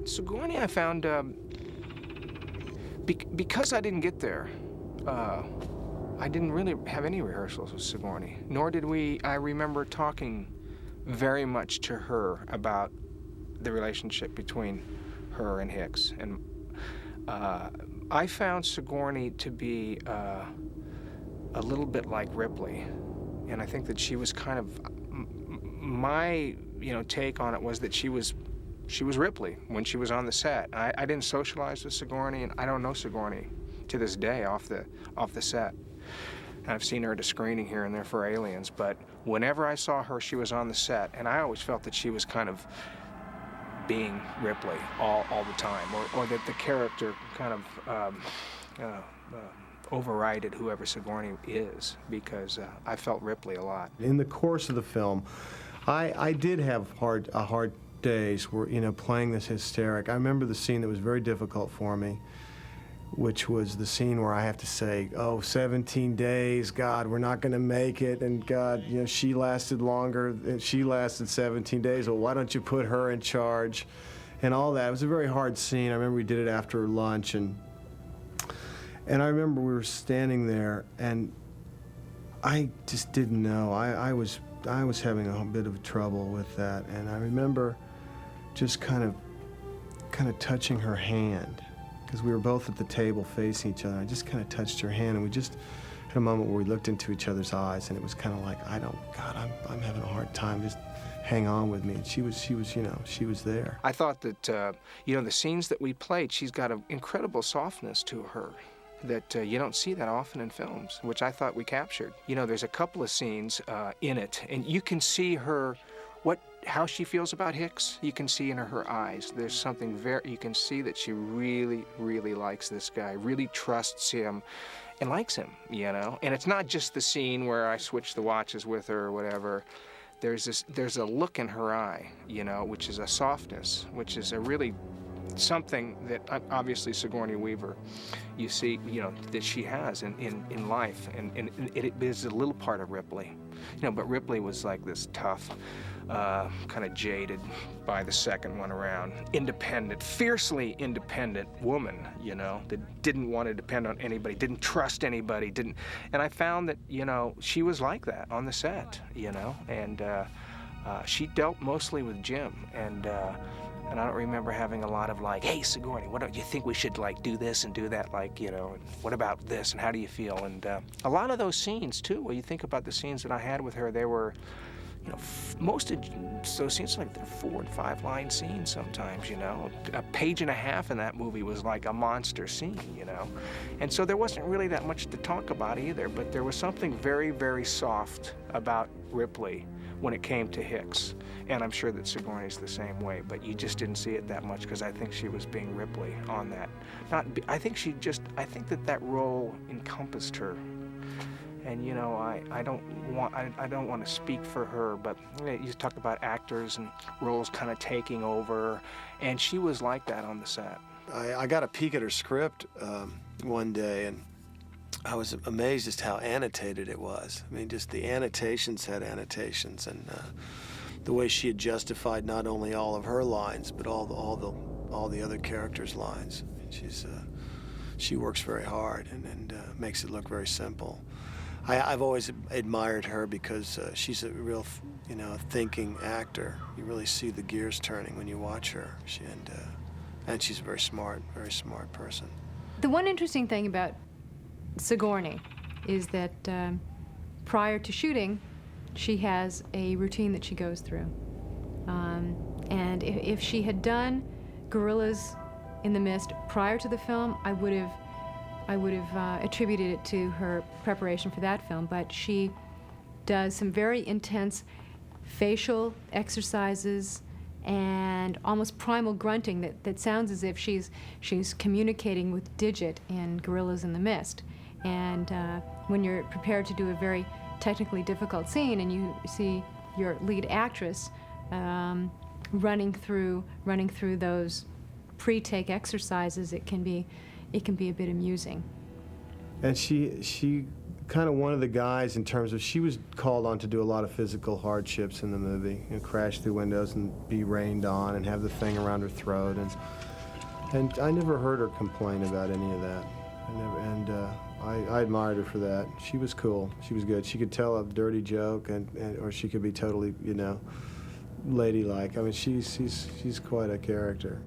Sigourney, I found, because I didn't get there, I didn't really have any rehearsals with Sigourney, nor did we. I remember talking very much to her about the relationship between her and Hicks. And I found Sigourney to be a little bit like Ripley. And I think that she was kind of, my take on it was that she was Ripley when she was on the set. I didn't socialize with Sigourney, and I don't know Sigourney to this day off the set. And I've seen her at a screening here and there for Aliens, but whenever I saw her, she was on the set, and I always felt that she was kind of being Ripley all the time, or that the character kind of overrided whoever Sigourney is, because I felt Ripley a lot. In the course of the film, I did have hard days where, playing this hysteric. I remember the scene that was very difficult for me, which was the scene where I have to say, 17 days, God, we're not going to make it, and God, she lasted longer, and she lasted 17 days, well, why don't you put her in charge, and all that. It was a very hard scene. I remember we did it after lunch, and I remember we were standing there, and I just didn't know. I was having a bit of trouble with that, and I remember just kind of touching her hand, because we were both at the table facing each other. I just kind of touched her hand, and we just had a moment where we looked into each other's eyes, and it was kind of like, I'm having a hard time, just hang on with me. And she was there. I thought that, the scenes that we played, she's got an incredible softness to her that you don't see that often in films, which I thought we captured. There's a couple of scenes in it, and you can see how she feels about Hicks. You can see in her eyes. There's something you can see that she really, really likes this guy, really trusts him, and likes him, And it's not just the scene where I switch the watches with her or whatever. There's a look in her eye, which is a softness, which is a really something that obviously Sigourney Weaver, you see, that she has in life, and it is a little part of Ripley, but Ripley was like this tough, kind of jaded by the second one around, independent, fiercely independent woman, that didn't want to depend on anybody, didn't trust anybody, and I found that, she was like that on the set, and she dealt mostly with Jim, and I don't remember having a lot of like, hey, Sigourney, what do you think we should like do this and do that, and what about this, and how do you feel? And a lot of those scenes too, when you think about the scenes that I had with her, they were, most of those scenes, like they're 4 and 5 line scenes sometimes, A page and a half in that movie was like a monster scene, And so there wasn't really that much to talk about either, but there was something very, very soft about Ripley when it came to Hicks. And I'm sure that Sigourney's the same way, but you just didn't see it that much because I think she was being Ripley on that. I think that role encompassed her. And I don't want to speak for her, but you talk about actors and roles kind of taking over, and she was like that on the set. I got a peek at her script one day, and I was amazed as to how annotated it was. I mean, just the annotations had annotations, and the way she had justified not only all of her lines, but all the other characters' lines. She works very hard and makes it look very simple. I've always admired her because she's a real, thinking actor. You really see the gears turning when you watch her. And she's a very smart person. The one interesting thing about Sigourney is that prior to shooting, she has a routine that she goes through. And if she had done Gorillas in the Mist prior to the film, I would have attributed it to her preparation for that film, but she does some very intense facial exercises and almost primal grunting that sounds as if she's communicating with Digit in Gorillas in the Mist. And when you're prepared to do a very technically difficult scene and you see your lead actress running through those pre-take exercises, it can be a bit amusing. And she kind of one of the guys in terms of she was called on to do a lot of physical hardships in the movie, crash through windows and be rained on and have the thing around her throat, and I never heard her complain about any of that. I admired her for that. She was cool. She was good. She could tell a dirty joke, or she could be totally, ladylike. I mean, she's quite a character.